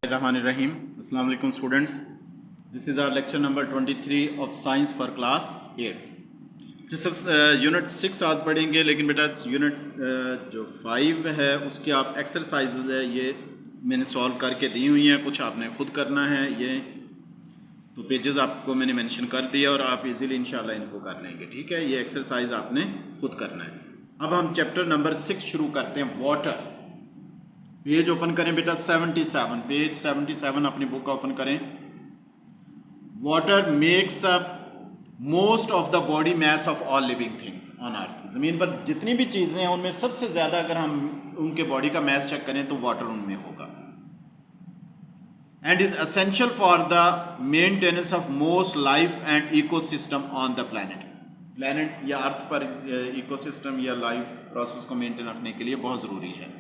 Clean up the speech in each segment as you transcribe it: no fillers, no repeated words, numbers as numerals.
Rahim. Assalamu alaikum students. This is our lecture number 23 of science for class 8. जिस unit 6 आज पढ़ेंगे, लेकिन बेटा यूनिट जो 5 है उसके आप एक्सरसाइजेज है ये मैंने सॉल्व करके दी हुई हैं, कुछ आपने खुद करना है। ये तो पेजेस आपको मैंने मेंशन कर दिया और आप इजीली इंशाल्लाह इनको कर लेंगे। ठीक है, ये एक्सरसाइज आपने खुद करना है। अब हम चैप्टर नंबर 6 शुरू करते हैं, वाटर। पेज ओपन करें बेटा 77, पेज 77 अपनी बुक ओपन करें। Water makes up most of the body mass of all living things on earth. ज़मीन पर जितनी भी चीज़ें हैं उनमें सबसे ज़्यादा अगर हम उनके बॉडी का मैस चेक करें तो वाटर उनमें होगा। And is essential for the maintenance of most life and ecosystem on the planet या अर्थ पर इकोसिस्टम या लाइफ प्रोसेस को मेंटेन रखने के लिए बहुत ज़रूरी है।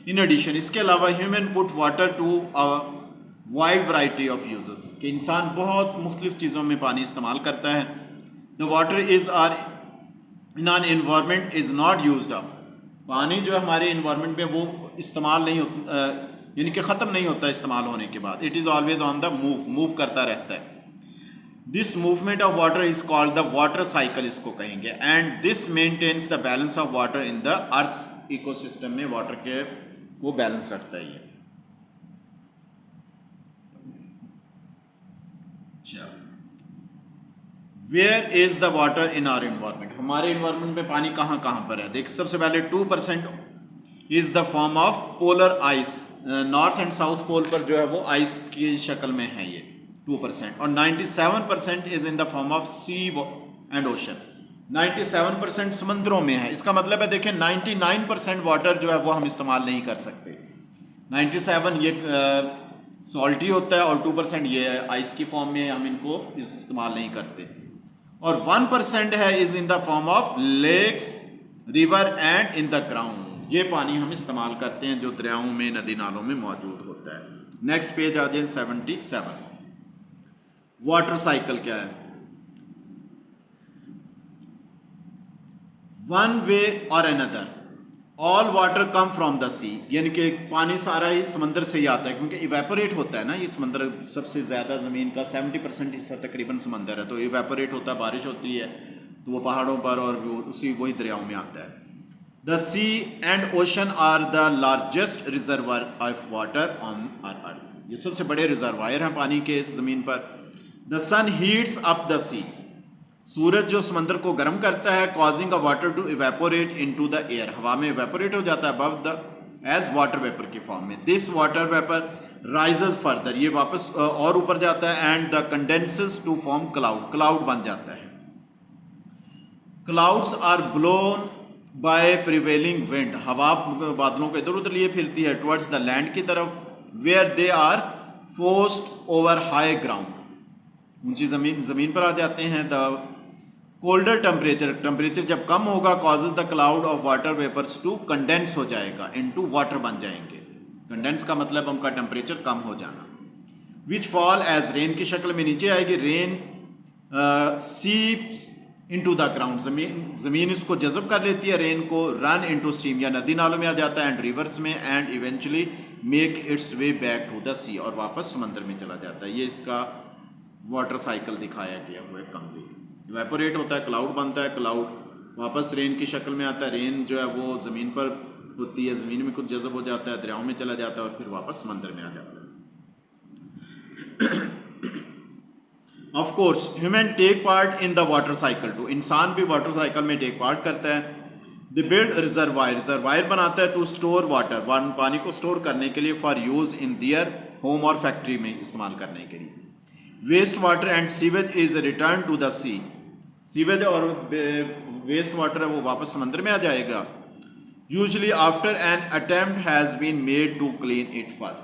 इन एडिशन, इसके अलावा human put water to a wide variety of uses, कि इंसान बहुत मुख्तलिफ चीज़ों में पानी इस्तेमाल करता है। The water is are in on environment is not used up. पानी जो हमारे इन्वायरमेंट में वो इस्तेमाल नहीं होता, यानी कि ख़त्म नहीं होता इस्तेमाल होने के बाद। It is always on the move करता रहता है। This movement of water is called the water cycle, इसको कहेंगे। And this maintains the balance of water in the earth ecosystem में वाटर के को बैलेंस रखता है ये। Where is the water in our environment, हमारे इन्वायरमेंट में पानी कहाँ कहाँ पर है। देख, सबसे पहले 2% is the form of polar ice. North and south pole पर जो है वो आइस की शक्ल में है ये 2%। और 97% is in the form of sea and ocean. 97% समंदरों में है। इसका मतलब है, देखें 99% वाटर जो है वो हम इस्तेमाल नहीं कर सकते। 97 ये सॉल्टी होता है और 2% ये आइस की फॉर्म में, हम इनको इस्तेमाल नहीं करते। और 1% है is in the form of lakes, river and in the ground. ये पानी हम इस्तेमाल करते हैं जो दरियाओं में, नदी नालों में मौजूद होता है। नेक्स्ट पेज आ जाए 77। वाटर साइकिल क्या है? One way or another, all water come from the sea, यानी कि पानी सारा ही समंदर से ही आता है, क्योंकि इवेपोरेट होता है ना ये समंदर। सबसे ज़्यादा ज़मीन का 70% हिस्सा तकरीबन समंदर है, तो इवेपोरेट होता है, बारिश होती है तो वो पहाड़ों पर और वही दरियाओं में आता है। The sea and ocean are the largest reservoir of water on our earth. ये सबसे बड़े रिजर्वायर हैं पानी के ज़मीन पर। The sun heats up the sea, सूरज जो समंदर को गर्म करता है, causing a water to evaporate into the air, हवा में इवेपोरेट हो जाता है above the as water vapour की फॉर्म में। This water vapour rises further, ये वापस और ऊपर जाता है। And the condenses to form cloud, cloud बन जाता है। Clouds are blown by prevailing wind, हवा बादलों को इधर उधर लिए फिरती है टुवर्ड्स द लैंड की तरफ। Where they are forced over high ground, ऊंची जमीन पर आ जाते हैं। द कोल्डर टेम्परेचर जब कम होगा, causes the cloud of water vapours to condense हो जाएगा, इनटू वाटर बन जाएंगे। कंडेंस का मतलब उनका टेम्परेचर कम हो जाना। विच फॉल एज रेन की शक्ल में नीचे आएगी। रेन सीप्स इनटू द ग्राउंड, जमीन इसको जज़ब कर लेती है रेन को। रन इनटू स्ट्रीम, या नदी नालों में आ जाता है, एंड रिवर्स में। And eventually make its way back to the sea, और वापस समंदर में चला जाता है। ये इसका वाटर साइकिल दिखाया गया हुआ है कंप्लीट। इवेपोरेट होता है, क्लाउड बनता है, क्लाउड वापस रेन की शक्ल में आता है। रेन जो है वो ज़मीन पर होती है, ज़मीन में कुछ जज़ब हो जाता है, दरियाओं में चला जाता है और फिर वापस समंदर में आ जाता है। Of course human take part in the water cycle too, इंसान भी वाटर साइकिल में टेक पार्ट करता है। द बिल्ड रिजर्वायर बनाता है टू स्टोर वाटर, पानी को स्टोर करने के लिए, for use in their home और फैक्ट्री में इस्तेमाल करने के लिए। Waste water and sewage is return to the sea, sewage और वेस्ट वाटर है वो वापस समंदर में आ जाएगा। Usually after an attempt has been made to clean it first,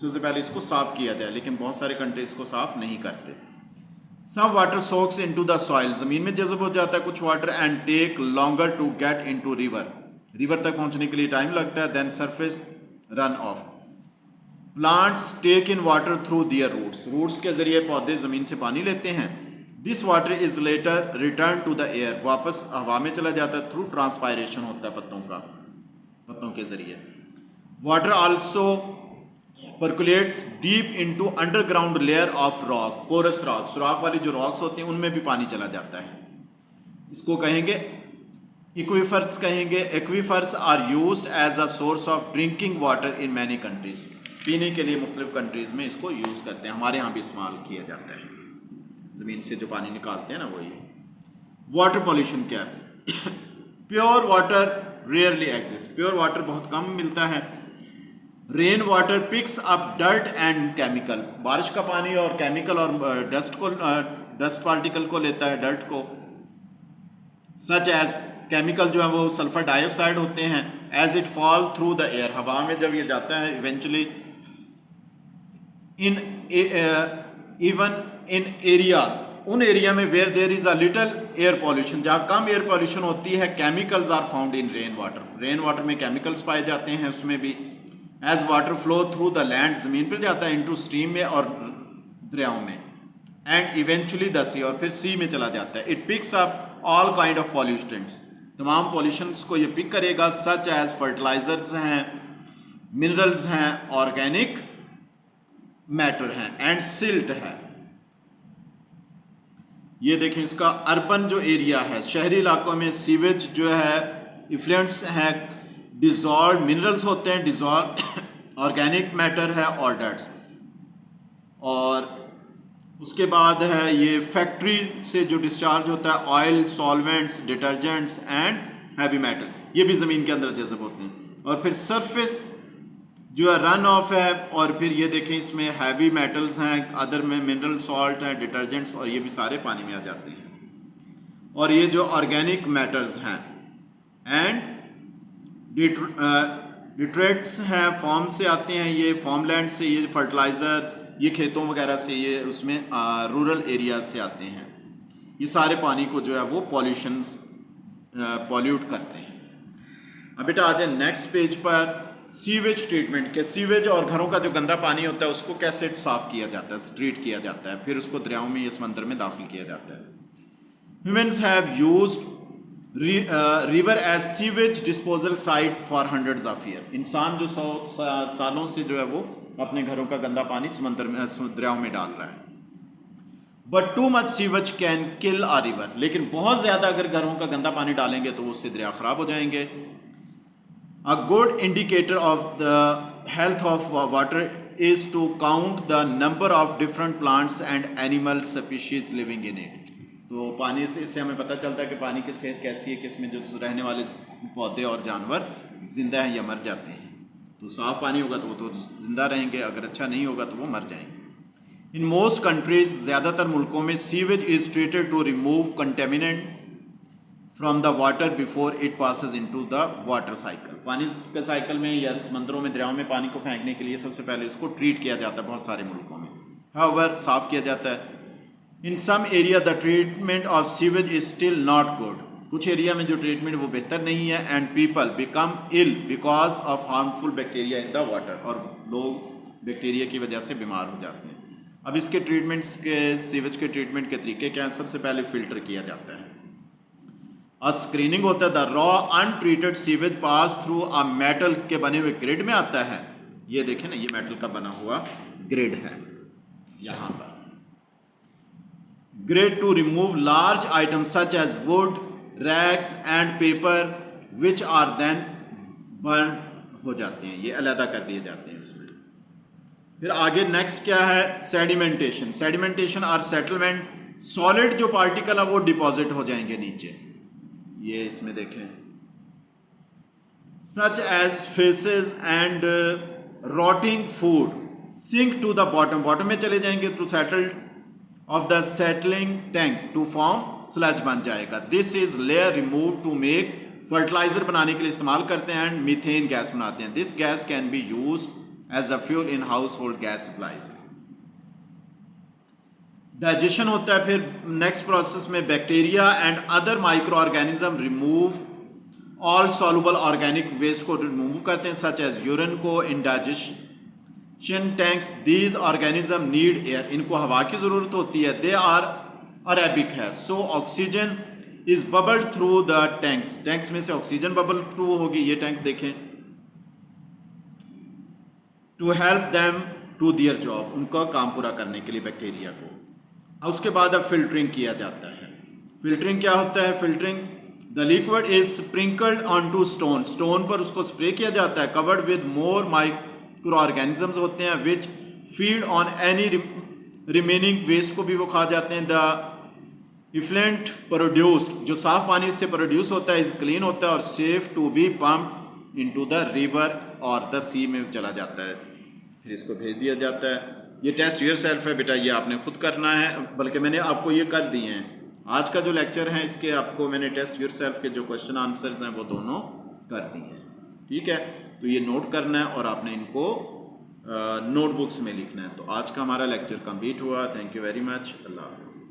सबसे पहले इसको साफ किया जाए, लेकिन बहुत सारे कंट्री इसको साफ नहीं करते। Some water soaks into the soil, जमीन में जज़ब हो जाता है कुछ water. And take longer to get into river, river तक पहुंचने के लिए टाइम लगता है। Then surface run off. Plants take in water through their roots, roots के जरिए पौधे जमीन से पानी लेते हैं। This water is later return to the air, वापस हवा में चला जाता है। थ्रू ट्रांसपायरेशन होता है पत्तों के जरिए। Water also percolates deep into underground layer of rock, porous rock, सुराख वाली जो रॉक्स होती हैं उनमें भी पानी चला जाता है। इसको कहेंगे एक्वीफर्स कहेंगे। Aquifers are used as a source of drinking water in many countries. पीने के लिए मुख्तलिफ कंट्रीज में इसको यूज़ करते हैं, हमारे यहाँ भी इस्तेमाल किया जाता है। ज़मीन से जो पानी निकालते हैं ना वही। वाटर पॉल्यूशन क्या है? Pure water rarely exist, pure water बहुत कम मिलता है। Rain water picks up dirt and chemical, बारिश का पानी और केमिकल और डस्ट पार्टिकल को लेता है, डर्ट को। सच एज केमिकल जो है वो सल्फर डाइऑक्साइड होते हैं। As it fall through the air, हवा में जब ये जाता है eventually in even in areas, उन एरिया में where there is a little air pollution, जहाँ कम एयर पॉल्यूशन होती है, chemicals are found in rain water. Rain water में केमिकल्स पाए जाते हैं उसमें भी। As water flow through the land, जमीन पर जाता है, इनटू स्ट्रीम में और दरियाओं में, एंड इवेंचुअली द सी, और फिर सी में चला जाता है। It picks up all kind of pollutants, तमाम पॉल्यूशंस को ये पिक करेगा। सच एज फर्टिलाइजर्स हैं, मिनरल्स हैं, ऑर्गेनिक मैटर है, एंड सिल्ट है। ये देखें इसका अर्बन जो एरिया है, शहरी इलाकों में सीवेज जो है इफ्लुएंट्स है, डिजॉल्व मिनरल्स होते हैं, डिजॉल्व ऑर्गेनिक मैटर है और डर्ट्स। और उसके बाद है ये फैक्ट्री से जो डिस्चार्ज होता है, oil, solvents, detergents and heavy metal, ये भी ज़मीन के अंदर जज़ब होते हैं। और फिर सरफेस जो है रन ऑफ है, और फिर ये देखें इसमें हैवी मेटल्स हैं, अदर में मिनरल सॉल्ट हैं, डिटर्जेंट्स, और ये भी सारे पानी में आ जाते हैं। और ये जो ऑर्गेनिक मैटर्स हैं एंड डिट्रेट्स हैं, फॉर्म से आते हैं, ये फॉर्मलैंड से, ये फर्टिलाइजर्स, ये खेतों वगैरह से, ये उसमें रूरल एरियाज से आते हैं। ये सारे पानी को जो है वो पॉल्यूशंस पॉल्यूट करते हैं। अब बेटा आ जाए नेक्स्ट पेज पर, सीवेज ट्रीटमेंट के। सीवेज और घरों का जो गंदा पानी होता है उसको कैसे साफ किया जाता है, ट्रीट किया जाता है, फिर उसको दरियाओं में या समंदर में दाखिल किया जाता है। Humans have used river as sewage disposal site for hundreds of year. इंसान जो 100 सालों से जो है वो अपने घरों का गंदा पानी समंदर में, दरियाओं में डाल रहा है। But too much sewage can kill a river, लेकिन बहुत ज़्यादा अगर घरों का गंदा पानी डालेंगे तो उससे दरिया ख़राब हो जाएंगे। A good indicator of the health of water is to count the number of different plants and animal species living in it. तो पानी से इससे हमें पता चलता है कि पानी की सेहत कैसी है, किसमें जो रहने वाले पौधे और जानवर जिंदा हैं या मर जाते हैं। तो साफ पानी होगा तो वो तो जिंदा रहेंगे, अगर अच्छा नहीं होगा तो वो मर जाएंगे। इन मोस्ट कंट्रीज, ज़्यादातर मुल्कों में, sewage is treated to remove contaminant from the water before it passes into the water cycle. पानी के साइकिल में या समंदरों में, दरियाओं में पानी को फेंकने के लिए सबसे पहले इसको ट्रीट किया जाता है बहुत सारे मुल्कों में। हाउएवर, साफ किया जाता है। In some area the treatment of sewage is still not good, कुछ एरिया में जो ट्रीटमेंट वो बेहतर नहीं है। And people become ill because of harmful bacteria in the water, और लोग बैक्टीरिया की वजह से बीमार हो जाते हैं। अब इसके ट्रीटमेंट्स के, सीवेज के ट्रीटमेंट के तरीके क्या हैं? सबसे पहले फिल्टर किया जाता है, स्क्रीनिंग होता है। The raw untreated sewage pass through a metal के बने हुए ग्रिड में आता है। ये देखें ना, ये मेटल का बना हुआ ग्रिड है यहां पर। Grid to remove large item such as wood, rags and paper which are then burn हो जाते हैं, ये अलहदा कर दिए जाते हैं इसमें। फिर आगे नेक्स्ट क्या है? सेडिमेंटेशन। सेडिमेंटेशन और सेटलमेंट, सॉलिड जो पार्टिकल है वो डिपॉजिट हो जाएंगे नीचे, ये इसमें देखें, such as faeces and rotting food sink to the bottom, bottom में चले जाएंगे to settle of the settling tank to form sludge बन जाएगा। This is layer remove to make, fertiliser बनाने के लिए इस्तेमाल करते हैं, एंड मीथेन गैस बनाते हैं। This gas can be use as a fuel in household gas supplies. Digestion होता है फिर नेक्स्ट प्रोसेस में। Bacteria and other microorganism remove all soluble organic waste को रिमूव करते हैं, सच एज यूरिन को। In digestion tanks these organism need air, इनको हवा की जरूरत होती है। दे आर अरेबिक है, so oxygen is bubbled through the tanks, tanks में से ऑक्सीजन बबल थ्रू होगी। ये टैंक देखें, to help them to their job, उनका काम पूरा करने के लिए बैक्टीरिया को। उसके बाद अब फिल्टरिंग किया जाता है। फिल्टरिंग क्या होता है? Filtering, the liquid is sprinkled on to stone, stone पर उसको स्प्रे किया जाता है। Covered with more micro organisms होते हैं which feed on any remaining waste को भी वो खा जाते हैं। द इफ्लेंट प्रोड्यूस्ड, जो साफ पानी इससे प्रोड्यूस होता है, इज क्लीन होता है और safe to be pumped into the river और द सी में चला जाता है, फिर इसको भेज दिया जाता है। ये टेस्ट योरसेल्फ है बेटा, ये आपने खुद करना है, बल्कि मैंने आपको ये कर दिए हैं। आज का जो लेक्चर है इसके आपको मैंने टेस्ट योरसेल्फ के जो क्वेश्चन आंसर्स हैं वो दोनों कर दिए हैं, ठीक है। तो ये नोट करना है और आपने इनको नोटबुक्स में लिखना है। तो आज का हमारा लेक्चर कंप्लीट हुआ। Thank you very much. अल्लाह हाफ़िज़।